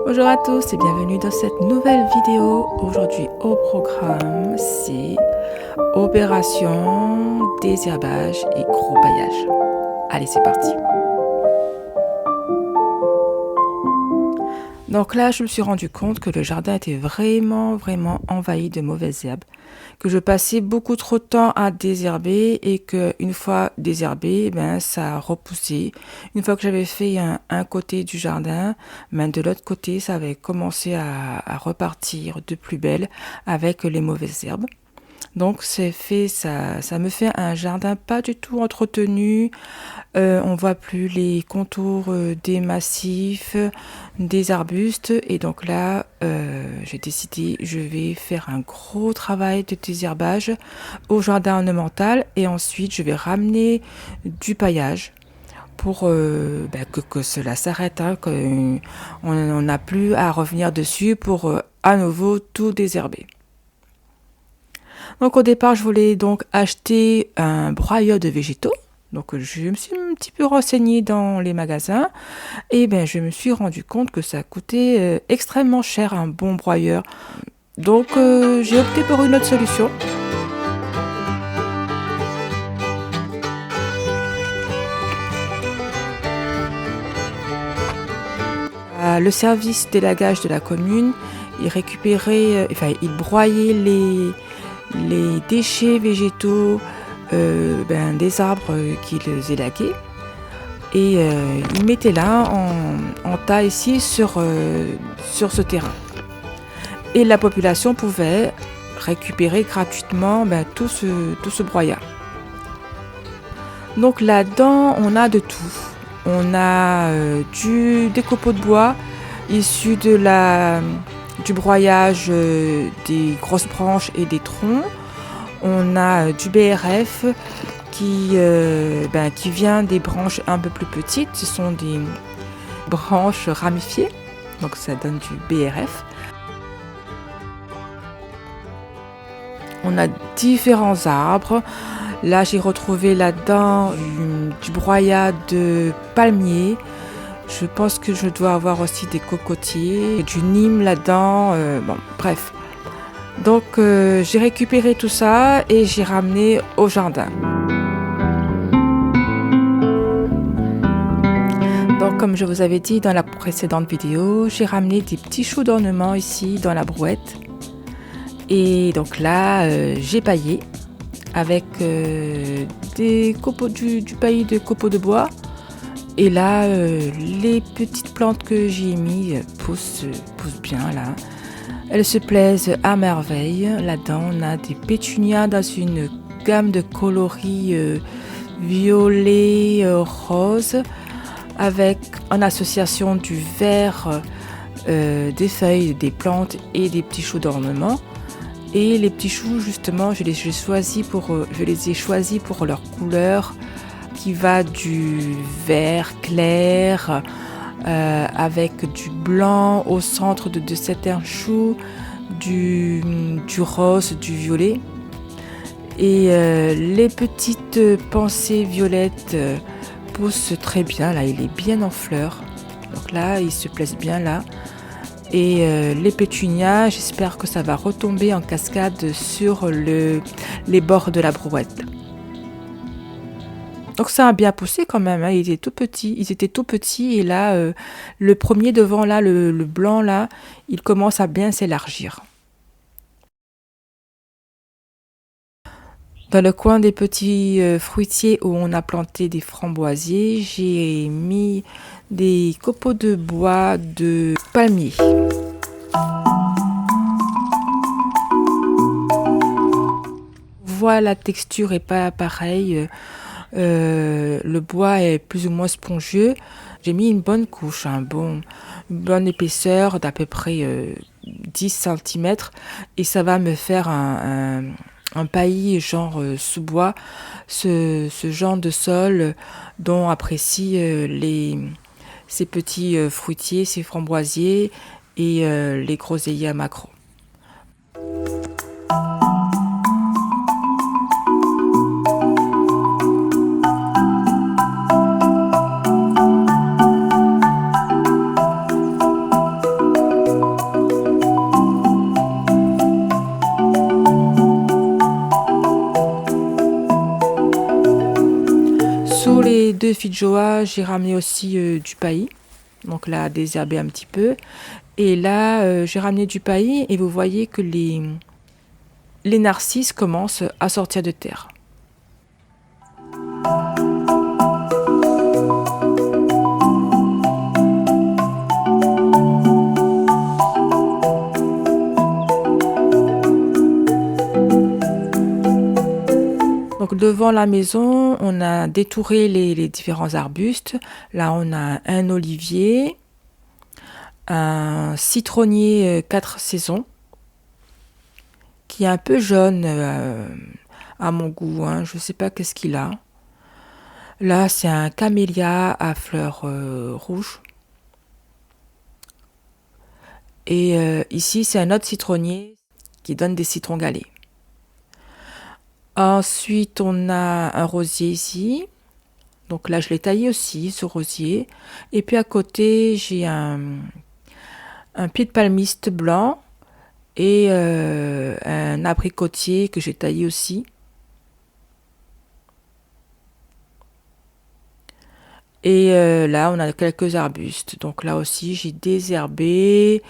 Bonjour à tous et bienvenue dans cette nouvelle vidéo. Aujourd'hui au programme, c'est opération désherbage et gros paillage. Allez, c'est parti. Donc là, je me suis rendu compte que le jardin était vraiment envahi de mauvaises herbes, que je passais beaucoup trop de temps à désherber et que une fois désherbé, ça a repoussé. Une fois que j'avais fait un côté du jardin, de l'autre côté, ça avait commencé à repartir de plus belle avec les mauvaises herbes. Donc ça me fait un jardin pas du tout entretenu. On voit plus les contours des massifs, des arbustes. Et donc là, j'ai décidé, je vais faire un gros travail de désherbage au jardin ornemental. Et ensuite, je vais ramener du paillage pour que cela s'arrête, qu'on n'a plus à revenir dessus pour à nouveau tout désherber. Donc au départ, je voulais donc acheter un broyeur de végétaux. Donc je me suis un petit peu renseignée dans les magasins et je me suis rendu compte que ça coûtait extrêmement cher un bon broyeur. Donc j'ai opté pour une autre solution. Le service d'élagage de la commune, il récupérait, il broyait les déchets végétaux des arbres qu'ils élaguaient et ils mettaient là en tas ici sur ce terrain. Et la population pouvait récupérer gratuitement tout ce broyat. Donc là-dedans, on a de tout. On a des copeaux de bois issus du broyage des grosses branches et des troncs. On a du BRF qui vient des branches un peu plus petites. Ce sont des branches ramifiées, donc ça donne du BRF. On a différents arbres. Là, j'ai retrouvé là-dedans du broyat de palmier. Je pense que je dois avoir aussi des cocotiers, du nîmes là-dedans. Bref. Donc, j'ai récupéré tout ça et j'ai ramené au jardin. Donc, comme je vous avais dit dans la précédente vidéo, j'ai ramené des petits choux d'ornement ici dans la brouette. Et donc là, j'ai paillé avec du paillis de copeaux de bois. Et là, les petites plantes que j'ai mises poussent bien là. Elles se plaisent à merveille. Là-dedans, on a des pétunias dans une gamme de coloris violet, rose, avec en association du vert, des feuilles, des plantes et des petits choux d'ornement. Et les petits choux, justement, je les ai choisis pour leur couleur qui va du vert clair avec du blanc au centre de certains choux, du rose, du violet. Et les petites pensées violettes poussent très bien. Là, il est bien en fleurs. Donc là, ils se plaisent bien là. Et les pétunias, j'espère que ça va retomber en cascade sur les bords de la brouette. Donc ça a bien poussé quand même, ils étaient tout petits et là, le premier devant là, le blanc là, il commence à bien s'élargir. Dans le coin des petits fruitiers où on a planté des framboisiers, j'ai mis des copeaux de bois de palmier. On voit la texture est pas pareille. Le bois est plus ou moins spongieux. J'ai mis une bonne couche, une bonne épaisseur d'à peu près 10 cm et ça va me faire un paillis genre sous-bois, ce genre de sol dont apprécient ces petits fruitiers, ces framboisiers et les groseilliers à maquereau. les 2 feijoas, j'ai ramené aussi du paillis. Donc là, désherbé un petit peu. Et là, j'ai ramené du paillis et vous voyez que les narcisses commencent à sortir de terre. Donc devant la maison, on a détouré les différents arbustes. Là, on a un olivier, un citronnier 4 saisons, qui est un peu jaune à mon goût, hein. Je ne sais pas qu'est-ce qu'il a. Là, c'est un camélia à fleurs rouges. Et ici, c'est un autre citronnier qui donne des citrons galés. Ensuite, on a un rosier ici. Donc là, je l'ai taillé aussi, ce rosier. Et puis à côté, j'ai un pied de palmiste blanc et un abricotier que j'ai taillé aussi. Et là, on a quelques arbustes. Donc là aussi, j'ai désherbé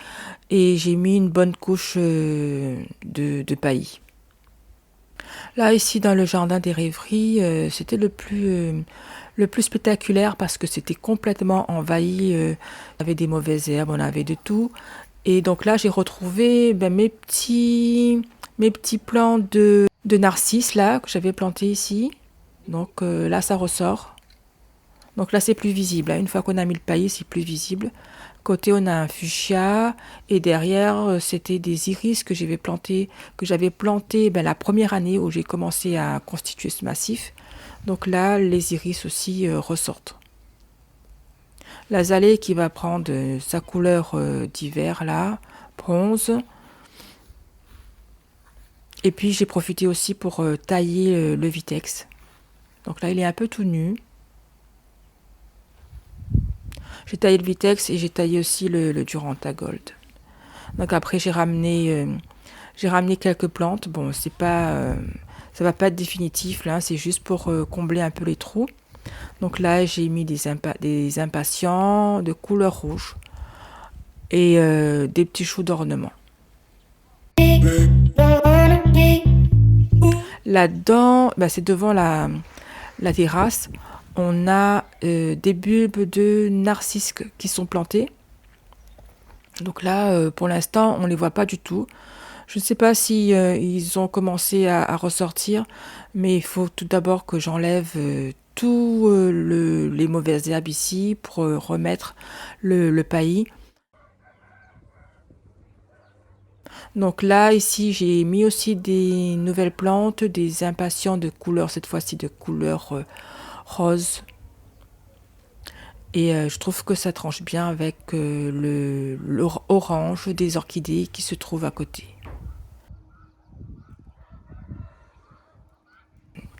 et j'ai mis une bonne couche de paillis. Là, ici, dans le jardin des rêveries, c'était le plus spectaculaire parce que c'était complètement envahi. On avait des mauvaises herbes, on avait de tout. Et donc là, j'ai retrouvé mes petits plants de narcisses là, que j'avais plantés ici. Donc là, ça ressort. Donc là, c'est plus visible. Une fois qu'on a mis le paillis, c'est plus visible. Côté, on a un fuchsia. Et derrière, c'était des iris que j'avais plantés la première année où j'ai commencé à constituer ce massif. Donc là, les iris aussi ressortent. L'azalée qui va prendre sa couleur d'hiver, là, bronze. Et puis, j'ai profité aussi pour tailler le vitex. Donc là, il est un peu tout nu. J'ai taillé le vitex et j'ai taillé aussi le Duranta Gold. Donc après j'ai ramené quelques plantes. Bon, c'est pas ça va pas être définitif là, c'est juste pour combler un peu les trous. Donc là j'ai mis des impatiens de couleur rouge et des petits choux d'ornement. Là-dedans, c'est devant la terrasse. On a des bulbes de narcisses qui sont plantés. Donc là, pour l'instant, on ne les voit pas du tout. Je ne sais pas si ils ont commencé à ressortir, mais il faut tout d'abord que j'enlève tous les mauvaises herbes ici pour remettre le paillis. Donc là, ici, j'ai mis aussi des nouvelles plantes, des impatiens de couleur, cette fois-ci de couleur rose. Et je trouve que ça tranche bien avec l'orange des orchidées qui se trouve à côté.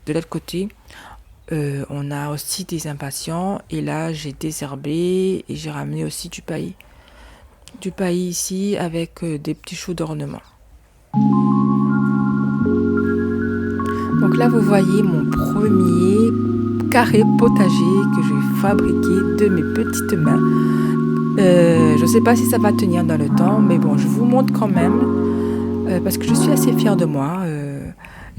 De l'autre côté, on a aussi des impatiens. Et là, j'ai désherbé et j'ai ramené aussi du paillis. Du paillis ici avec des petits choux d'ornement. Donc là, vous voyez mon premier carré potager que j'ai fabriqué de mes petites mains. Je ne sais pas si ça va tenir dans le temps, mais bon, je vous montre quand même parce que je suis assez fière de moi.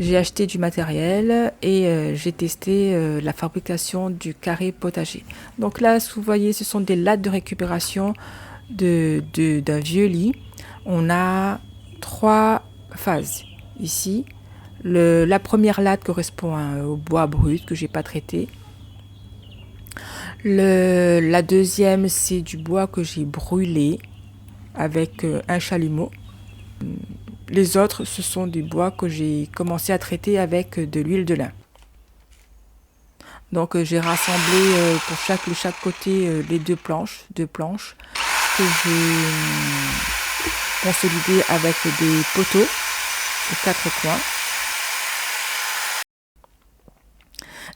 J'ai acheté du matériel et j'ai testé la fabrication du carré potager. Donc là, vous voyez, ce sont des lattes de récupération d'un vieux lit. On a 3 phases ici. La première latte correspond au bois brut que j'ai pas traité. La deuxième, c'est du bois que j'ai brûlé avec un chalumeau. Les autres, ce sont des bois que j'ai commencé à traiter avec de l'huile de lin. Donc j'ai rassemblé pour chaque côté les deux planches que j'ai consolidées avec des poteaux aux 4 coins.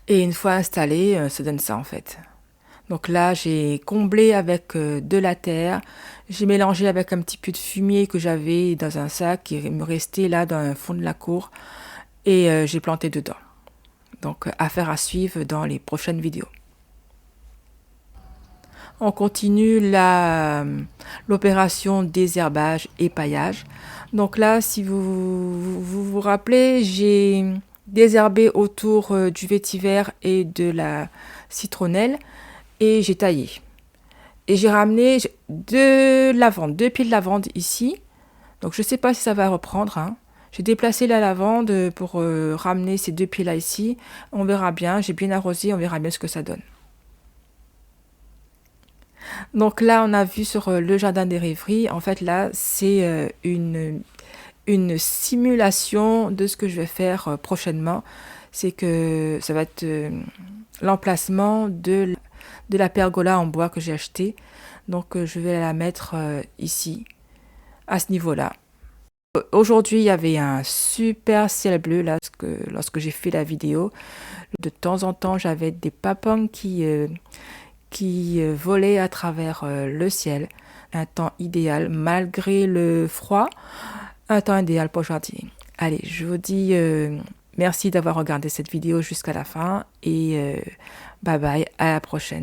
Et une fois installé, ça donne ça en fait. Donc là, j'ai comblé avec de la terre. J'ai mélangé avec un petit peu de fumier que j'avais dans un sac qui me restait là dans le fond de la cour. Et j'ai planté dedans. Donc affaire à suivre dans les prochaines vidéos. On continue l'opération désherbage et paillage. Donc là, si vous rappelez, j'ai désherbé autour du vétiver et de la citronnelle et j'ai taillé. Et j'ai ramené deux pieds de lavande ici. Donc je ne sais pas si ça va reprendre, hein. J'ai déplacé la lavande pour ramener ces deux pieds là ici. On verra bien, j'ai bien arrosé, on verra bien ce que ça donne. Donc là, on a vu sur le jardin des rêveries, en fait là, c'est une simulation de ce que je vais faire prochainement. C'est que ça va être l'emplacement de la pergola en bois que j'ai acheté. Donc je vais la mettre ici, à ce niveau-là. Aujourd'hui, il y avait un super ciel bleu là, lorsque j'ai fait la vidéo. De temps en temps, j'avais des papillons qui volaient à travers le ciel. Un temps idéal, malgré le froid, un temps idéal pour jardiner. Allez, je vous dis merci d'avoir regardé cette vidéo jusqu'à la fin et bye bye, à la prochaine.